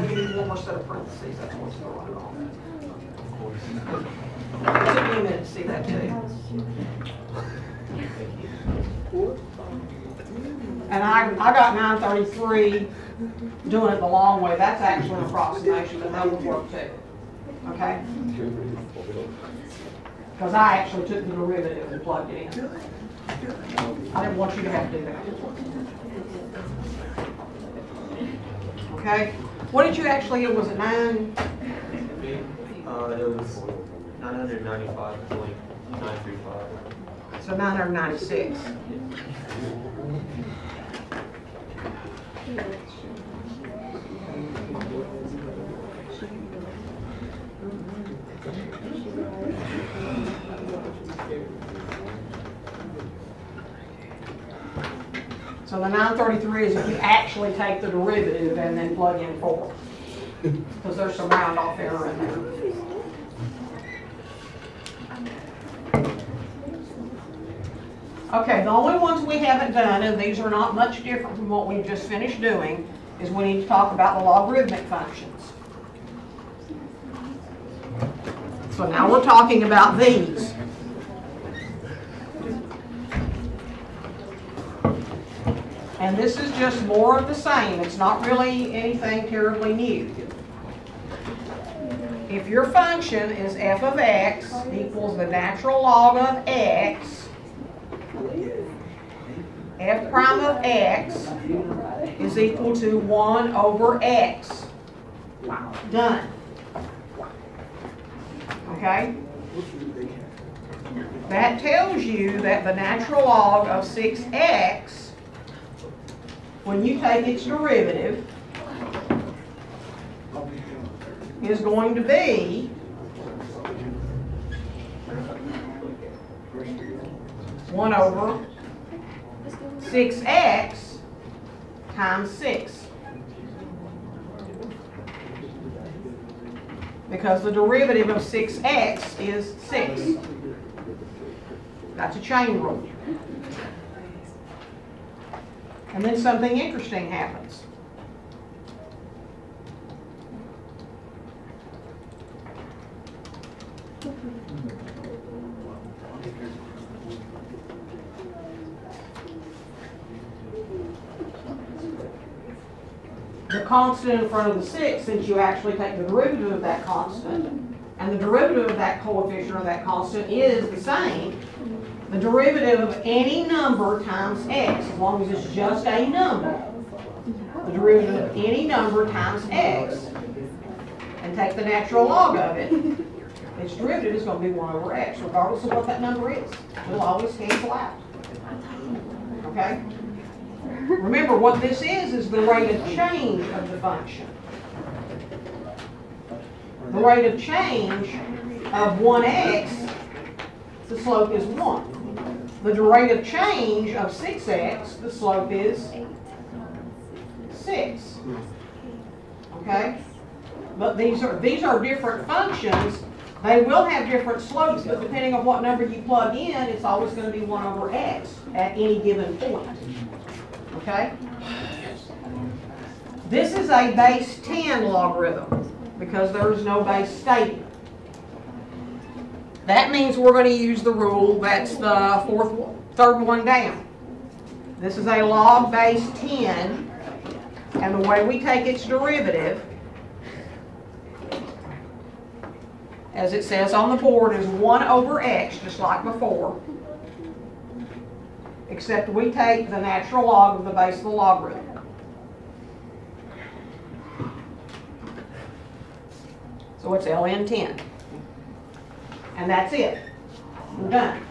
Speaker 1: You need one more set of parentheses, that's what's going on. It took me a minute to see that too. And I got 933 doing it the long way. That's actually an approximation, but that would work too. Okay? Because I actually took the derivative and plugged it in. I didn't want you to have to do that. Okay? What did you actually get? Was it 9?
Speaker 5: it was 995.935.
Speaker 1: So 996. So the 933 is if you actually take the derivative and then plug in 4. Because there's some round off error in there. Okay, the only ones we haven't done, and these are not much different from what we've just finished doing, is we need to talk about the logarithmic functions. So now we're talking about these. And this is just more of the same. It's not really anything terribly new. If your function is f of x equals the natural log of x, f prime of x is equal to 1 over x. Done. Okay? That tells you that the natural log of 6x, when you take its derivative, is going to be 1 over 6x times 6. Because the derivative of 6x is 6. That's a chain rule. And then something interesting happens. The constant in front of the 6, since you actually take the derivative of that constant, and the derivative of that coefficient or that constant is the same, the derivative of any number times x, as long as it's just a number, the derivative of any number times x, and take the natural log of it, its derivative is going to be 1 over x, regardless of what that number is. It'll always cancel out. Okay? Remember, what this is the rate of change of the function. The rate of change of 1x, the slope is 1. The rate of change of 6x, the slope is 6. Okay? But these are different functions. They will have different slopes, but depending on what number you plug in, it's always going to be 1 over x at any given point. Okay? This is a base 10 logarithm because there is no base statement. That means we're going to use the rule that's the third one down. This is a log base 10, and the way we take its derivative, as it says on the board, is 1 over x, just like before. Except we take the natural log of the base of the logarithm. So it's ln 10. And that's it. We're done.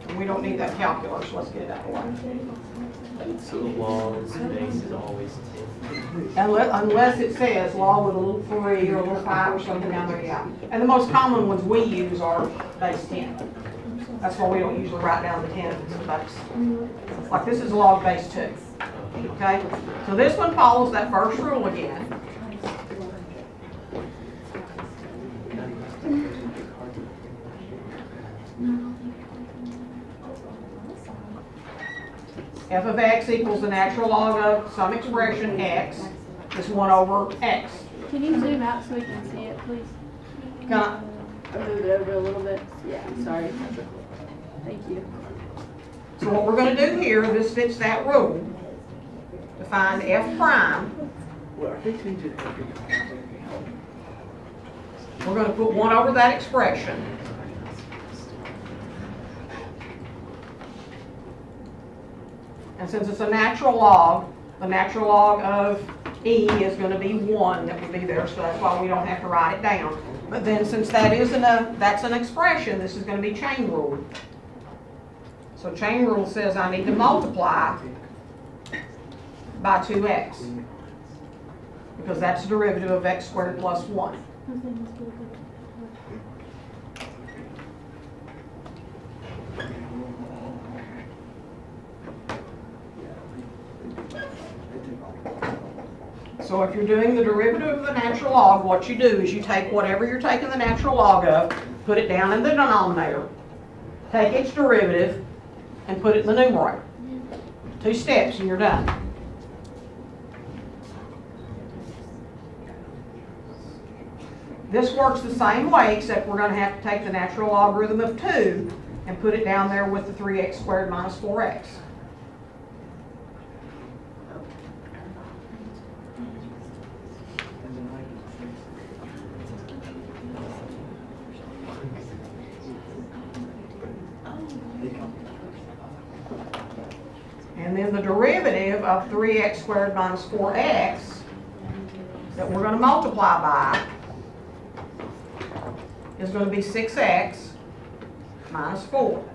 Speaker 1: And we don't need that calculator, so let's get it out of the way.
Speaker 5: So the log's base is always 10.
Speaker 1: Unless it says log with a little 3 or a little 5 or something down there, yeah. And the most common ones we use are base 10. That's why we don't usually write down the 10 if it's a base. Like this is log base 2. Okay? So this one follows that first rule again. F of x equals the natural log of some expression x is 1 over x.
Speaker 2: Can you zoom out so we can see it, please?
Speaker 1: Can I?
Speaker 2: Or move it over a little bit? Yeah, sorry. Thank you.
Speaker 1: So what we're going to do here, this fits that rule, to find f prime. We're going to put 1 over that expression. And since it's a natural log, the natural log of e is going to be 1 that would be there, so that's why we don't have to write it down. But then since that's an expression, this is going to be chain rule. So chain rule says I need to multiply by 2x, because that's the derivative of x squared plus 1. So if you're doing the derivative of the natural log, what you do is you take whatever you're taking the natural log of, put it down in the denominator, take its derivative, and put it in the numerator. 2 steps and you're done. This works the same way, except we're going to have to take the natural logarithm of 2 and put it down there with the 3x squared minus 4x. And then the derivative of 3x squared minus 4x that we're going to multiply by is going to be 6x minus 4.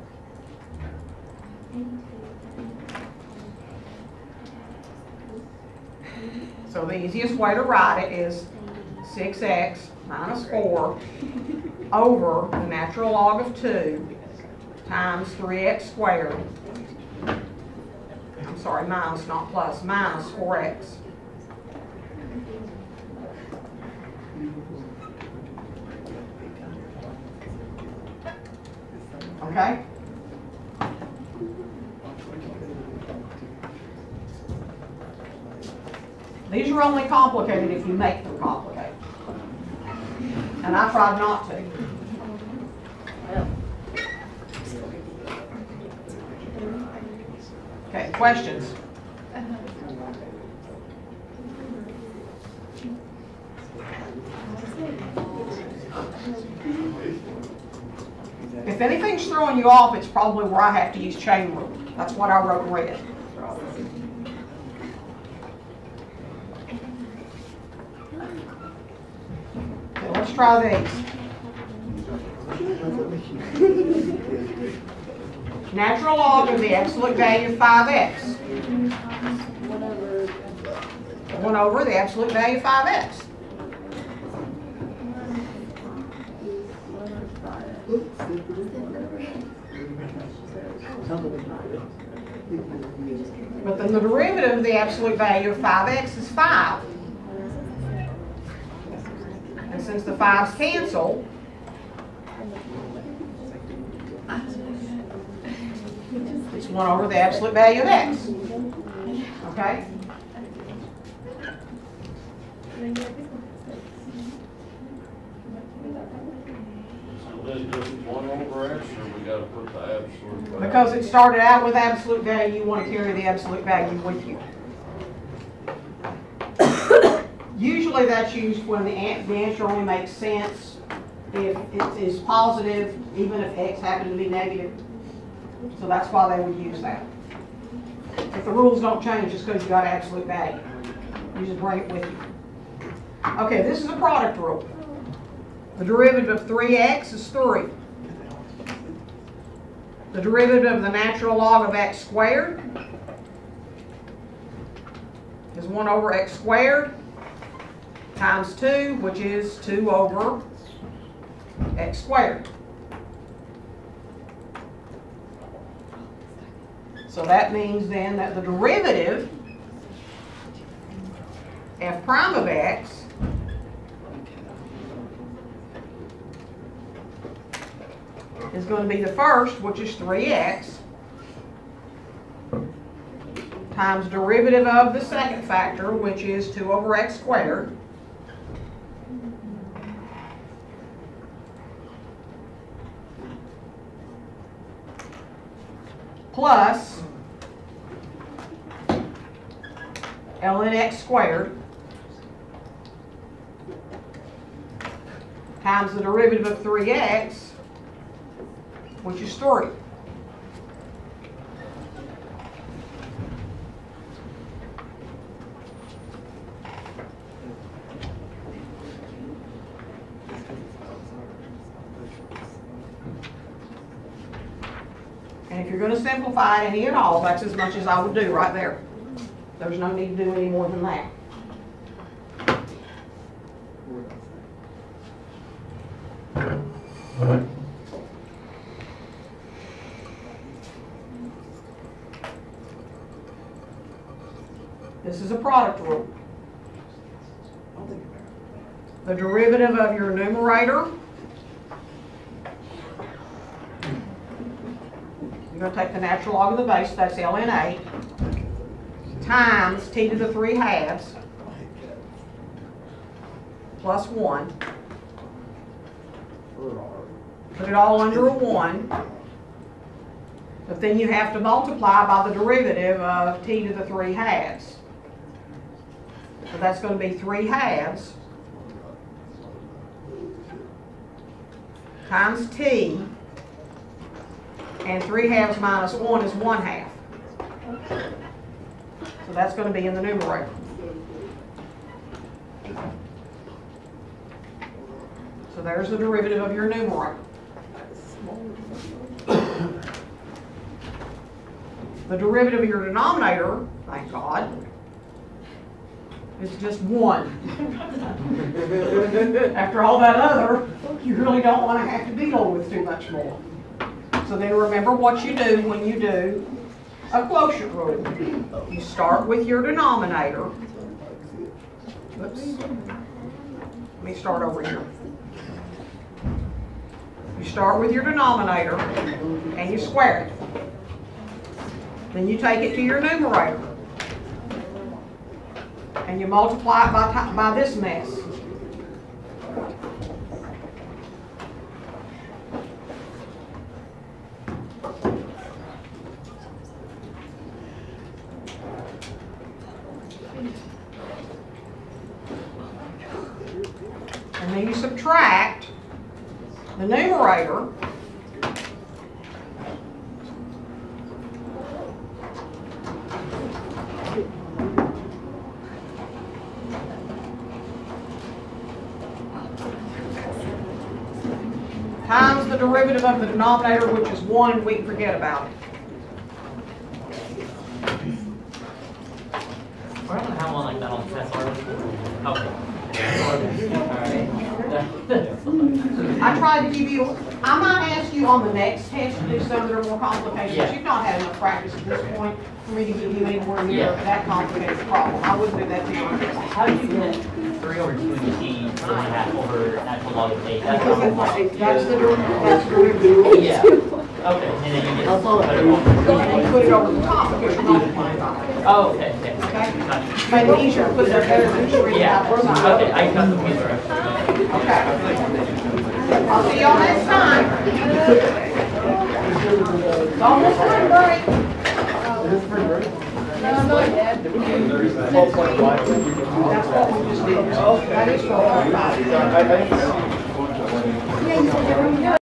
Speaker 1: So the easiest way to write it is 6x minus 4 over the natural log of 2 times 3x squared. I'm sorry, minus, not plus, minus 4x. Okay? These are only complicated if you make them complicated. And I tried not to. Okay, questions? If anything's throwing you off, it's probably where I have to use chain rule. That's what I wrote in red. Okay, let's try these. Natural log of the absolute value of 5x. 1 over the absolute value of 5x. But then the derivative of the absolute value of 5x is 5. And since the 5's cancel, it's 1 over the absolute value of x. Okay?
Speaker 8: So then just 1 over x, or we gotta put the absolute value?
Speaker 1: Because it started out with absolute value, you want to carry the absolute value with you. Usually that's used when the answer only makes sense if it is positive, even if x happened to be negative. So that's why they would use that. If the rules don't change just because you got absolute value, you just bring it with you. Okay, this is a product rule. The derivative of 3x is 3. The derivative of the natural log of x squared is 1 over x squared times 2, which is 2 over x squared. So that means then that the derivative, f prime of x, is going to be the first, which is 3x, times derivative of the second factor, which is 2 over x squared, plus ln x squared times the derivative of 3x, which is 3. And if you're going to simplify it any at all, that's as much as I would do right there. There's no need to do any more than that. This is a product rule. The derivative of your numerator, you're going to take the natural log of the base, that's ln A, times t to the 3 halves plus 1. Put it all under a 1. But then you have to multiply by the derivative of t to the 3 halves. So that's going to be 3 halves times t, and 3 halves minus 1 is 1 half. So that's going to be in the numerator. So there's the derivative of your numerator. The derivative of your denominator, thank God, is just 1. After all that other, you really don't want to have to deal with too much more. So then remember what you do when you do a quotient rule. You start with your denominator. Oops. Let me start over here. You start with your denominator and you square it. Then you take it to your numerator and you multiply it by this mess. And then you subtract the numerator times the derivative of the denominator, which is 1, and we can forget about it.
Speaker 4: We're not gonna have one like that on the test, are we? Okay.
Speaker 1: I tried to give you, I might ask you on the next test to do some that are more complicated,
Speaker 4: Yeah.
Speaker 1: but you've not had enough practice at this point for me to give you anywhere near
Speaker 4: Yeah.
Speaker 1: that complicated problem. I wouldn't do that to you.
Speaker 4: How do you get 3 over 2 to t to 1/2 over natural log of 8? That's
Speaker 1: Because
Speaker 4: not
Speaker 1: that's the derivative.
Speaker 4: Yeah. Okay, and then you get.
Speaker 1: You put it over the top because you're multiplying by it.
Speaker 4: Oh, okay, okay.
Speaker 1: Okay?
Speaker 4: Gotcha.
Speaker 1: Make it easier, put it there better than just reading it out the side.
Speaker 4: Okay, I got the picture.
Speaker 1: Okay. I'll see y'all next time. Don't miss spring break. That's what we just did. That is 12.5.